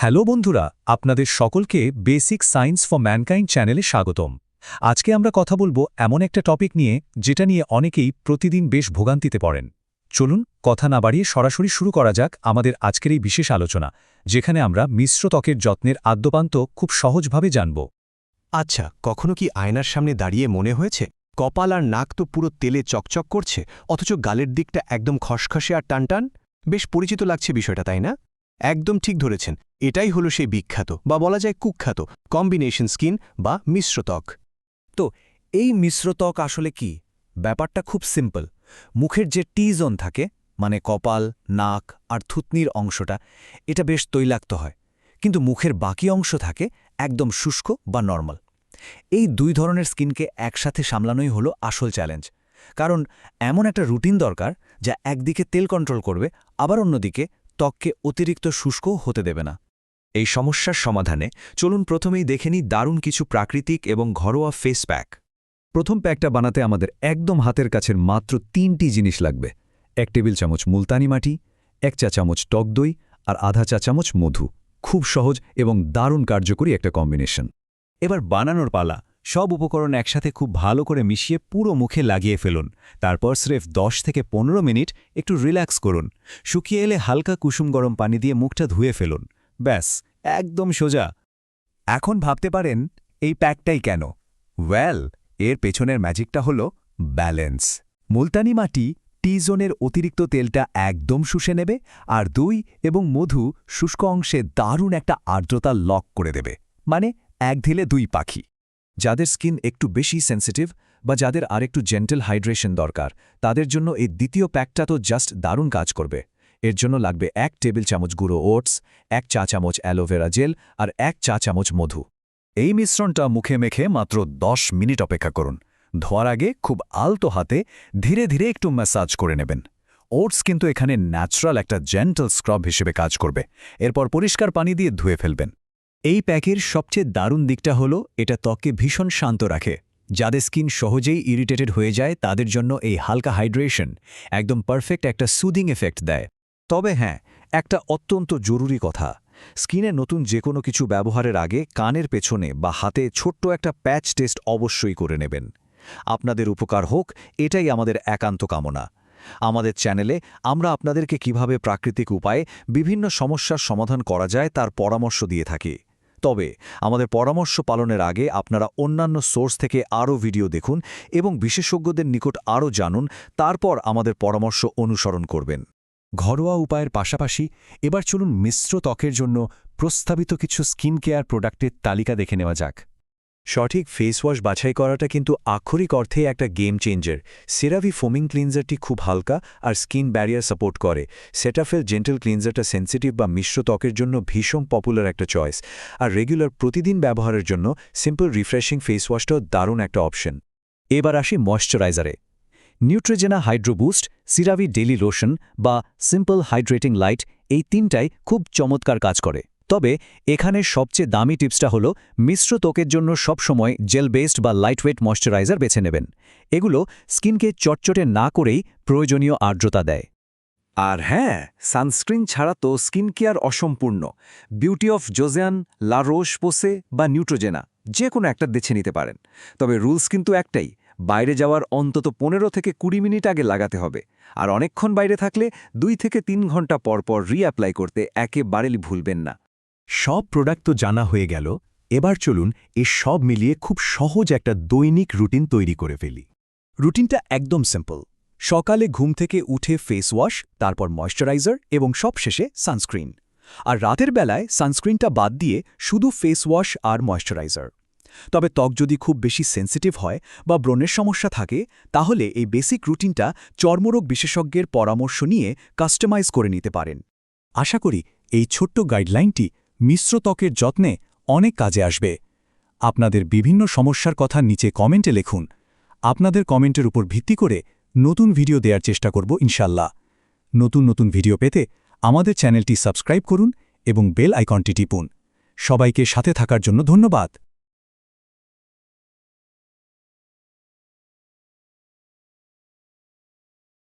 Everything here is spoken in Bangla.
হ্যালো বন্ধুরা, আপনাদের সকলকে বেসিক সায়েন্স ফর ম্যানকাইন্ড চ্যানেলে স্বাগতম। আজকে আমরা কথা বলবো এমন একটা টপিক নিয়ে যেটা নিয়ে অনেকেই প্রতিদিন বেশ ভোগান্তিতে পড়েন। চলুন কথা না বাড়িয়ে সরাসরি শুরু করা যাক আমাদের আজকের এই বিশেষ আলোচনা, যেখানে আমরা মিশ্র ত্বকের যত্নের আদ্যোপান্ত খুব সহজভাবে জানব। আচ্ছা, কখনো কি আয়নার সামনে দাঁড়িয়ে মনে হয়েছে কপাল আর নাক তো পুরো তেলে চকচক করছে, অথচ গালের দিকটা একদম খসখসে আর টানটান? বেশ পরিচিত লাগছে বিষয়টা, তাই না? একদম ঠিক ধরেছেন, এটাই হলো সেই বিখ্যাত বা বলা যায় কুখ্যাত কম্বিনেশন স্কিন বা মিশ্র ত্বক। তো এই মিশ্র ত্বক আসলে কি? ব্যাপারটা খুব সিম্পল। মুখের যে টি জোন থাকে, মানে কপাল, নাক আর থুতনির অংশটা, এটা বেশ তৈলাক্ত হয়, কিন্তু মুখের বাকি অংশ থাকে একদম শুষ্ক বা নর্মাল। এই দুই ধরনের স্কিনকে একসাথে সামলানোই হলো আসল চ্যালেঞ্জ। কারণ এমন একটা রুটিন দরকার যা একদিকে তেল কন্ট্রোল করবে, আবার অন্যদিকে ত্বককে অতিরিক্ত শুষ্কও হতে দেবে না। এই সমস্যার সমাধানে চলুন প্রথমেই দেখে নিই দারুণ কিছু প্রাকৃতিক এবং ঘরোয়া ফেস প্যাক। প্রথম প্যাকটা বানাতে আমাদের একদম হাতের কাছের মাত্র 3টি জিনিস লাগবে: 1 টেবিল চামচ মুলতানি মাটি, 1 চা চামচ টক দই আর আধা চা চামচ মধু। খুব সহজ এবং দারুণ কার্যকরী একটা কম্বিনেশন। এবার বানানোর পালা। সব উপকরণ একসাথে খুব ভালো করে মিশিয়ে পুরো মুখে লাগিয়ে ফেলুন। তারপর স্রেফ 10 থেকে 15 মিনিট একটু রিল্যাক্স করুন। শুকিয়ে এলে হালকা কুসুম গরম পানি দিয়ে মুখটা ধুয়ে ফেলুন। ব্যাস, একদম সোজা। এখন ভাবতে পারেন এই প্যাকটাই কেন? ওয়েল, এর পেছনের ম্যাজিকটা হলো ব্যালেন্স। মুলতানি মাটি টি জোনের অতিরিক্ত তেলটা একদম শুষে নেবে, আর দই এবং মধু শুষ্ক অংশে দারুণ একটা আর্দ্রতা লক করে দেবে। মানে এক ঢিলে দুই পাখি। যাদের স্কিন একটু বেশি সেন্সিটিভ বা যাদের আরেকটু জেন্টেল হাইড্রেশন দরকার, তাদের জন্য এই দ্বিতীয় প্যাকটা তো জাস্ট দারুণ কাজ করবে। এর জন্য লাগবে 1 টেবিল চামচ গুঁড়ো ওটস, 1 চা চামচ অ্যালোভেরা জেল আর 1 চা চামচ মধু। এই মিশ্রণটা মুখে মেখে মাত্র 10 মিনিট অপেক্ষা করুন। ধোয়ার আগে খুব আলতো হাতে ধীরে ধীরে একটু ম্যাসাজ করে নেবেন। ওটস কিন্তু এখানে ন্যাচারাল একটা জেন্টল স্ক্রাব হিসেবে কাজ করবে। এরপর পরিষ্কার পানি দিয়ে ধুয়ে ফেলবেন। এই প্যাকের সবচেয়ে দারুণ দিকটা হলো এটা ত্বককে ভীষণ শান্ত রাখে। যাদের স্কিন সহজেই ইরিটেটেড হয়ে যায় তাদের জন্য এই হালকা হাইড্রেশন একদম পারফেক্ট একটা সুদিং এফেক্ট দেয়। তবে হ্যাঁ, একটা অত্যন্ত জরুরি কথা: স্কিনে নতুন যে কোনো কিছু ব্যবহারের আগে কানের পেছনে বা হাতে ছোট্ট একটা প্যাচ টেস্ট অবশ্যই করে নেবেন। আপনাদের উপকার হোক, এটাই আমাদের একান্ত কামনা। আমাদের চ্যানেলে আমরা আপনাদেরকে কিভাবে প্রাকৃতিক উপায়ে বিভিন্ন সমস্যার সমাধান করা যায় তার পরামর্শ দিয়ে থাকি। তবে আমাদের পরামর্শ পালনের আগে আপনারা অন্যান্য সোর্স থেকে আরও ভিডিও দেখুন এবং বিশেষজ্ঞদের নিকট আরও জানুন, তারপর আমাদের পরামর্শ অনুসরণ করবেন। ঘরোয়া উপায়ের পাশাপাশি এবার চলুন মিশ্র ত্বকের জন্য প্রস্তাবিত কিছু স্কিন কেয়ার প্রোডাক্টের তালিকা দেখে নেওয়া যাক। সঠিক ফেস ওয়াশ বাছাই করাটা কিন্তু আক্ষরিক অর্থেই একটা গেম চেঞ্জার। সেরাভি ফোমিং ক্লিনজারটি খুব হালকা আর স্কিন ব্যারিয়ার সাপোর্ট করে। সেটাফেল জেন্টেল ক্লিনজারটা সেন্সিটিভ বা মিশ্র ত্বকের জন্য ভীষণ পপুলার একটা চয়েস। আর রেগুলার প্রতিদিন ব্যবহারের জন্য সিম্পল রিফ্রেশিং ফেস ওয়াশটাও দারুণ একটা অপশন। এবার আসি ময়শ্চারাইজারে। নিউট্রিজেনা হাইড্রো বুস্ট, সিরাভি ডেইলি লোশন বা সিম্পল হাইড্রেটিং লাইট, এই তিনটাই খুব চমৎকার কাজ করে। তবে এখানে সবচেয়ে দামি টিপসটা হলো মিশ্র ত্বকের জন্য সবসময় জেল বেসড বা লাইটওয়েট ময়শ্চারাইজার বেছে নেবেন। এগুলো স্কিনকে চটচটে না করেই প্রয়োজনীয় আর্দ্রতা দেয়। আর হ্যাঁ, সানস্ক্রিন ছাড়া তো স্কিন কেয়ার অসম্পূর্ণ। বিউটি অফ জোজিয়ান, লা রোশ পোসে বা নিউট্রোজেনা যে কোনো একটা বেছে নিতে পারেন। তবে রুলস কিন্তু একটাই: বাইরে যাওয়ার অন্তত 15 থেকে 20 মিনিট আগে লাগাতে হবে। আর অনেকক্ষণ বাইরে থাকলে 2 থেকে 3 ঘন্টা পর পর রিঅ্যাপ্লাই করতে একেবারেই ভুলবেন না। সব প্রোডাক্ট তো জানা হয়ে গেল, এবার চলুন এই সব মিলিয়ে খুব সহজ একটা দৈনিক রুটিন তৈরি করে ফেলি। রুটিনটা একদম সিম্পল। সকালে ঘুম থেকে উঠে ফেস ওয়াশ, তারপর ময়শ্চারাইজার এবং সবশেষে সানস্ক্রিন। আর রাতের বেলায় সানস্ক্রিনটা বাদ দিয়ে শুধু ফেস ওয়াশ আর ময়শ্চারাইজার। তবে ত্বক যদি খুব বেশি সেন্সিটিভ হয় বা ব্রণের সমস্যা থাকে, তাহলে এই বেসিক রুটিনটা চর্মরোগ বিশেষজ্ঞের পরামর্শ নিয়ে কাস্টমাইজ করে নিতে পারেন। আশা করি এই ছোট্ট গাইডলাইনটি মিশ্র ত্বকের যত্নে অনেক কাজে আসবে। আপনাদের বিভিন্ন সমস্যার কথা নিচে কমেন্টে লিখুন। আপনাদের কমেন্টের উপর ভিত্তি করে নতুন ভিডিও দেওয়ার চেষ্টা করব ইনশাল্লাহ। নতুন নতুন ভিডিও পেতে আমাদের চ্যানেলটি সাবস্ক্রাইব করুন এবং বেল আইকনটি টিপুন। সবাইকে সাথে থাকার জন্য ধন্যবাদ।